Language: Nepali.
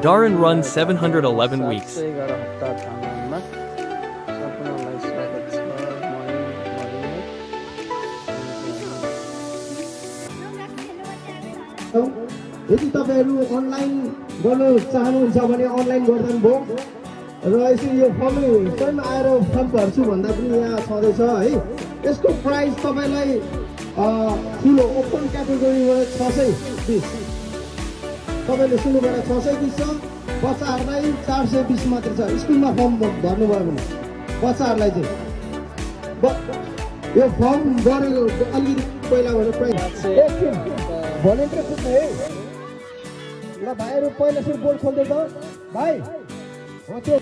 Darren runs 711 weeks. यदि तपाईहरु अनलाइन गर्न चाहनुहुन्छ भने अनलाइन गर्दा पनि भयो र यसरी यो फर्म स्वयं आएर फर्म भर्छु भन्दा पनि यहाँ छँदैछ है। यसको प्राइस तपाईलाई ठुलो ओपन क्याटेगोरीमा 620 तपाईले सुन्नुभयो 620 छ। बच्चाहरूलाई 420 मात्र छ। स्कुलमा फर्म भर्नुभयो भने बच्चाहरूलाई चाहिँ यो फर्म गरेको अलिकति पहिला भनेर प्राइस भोलिन्टियर सुन्नु है ल भाइहरु पहिला सुरु बोर्ड खोल्दै त भाइ त्यो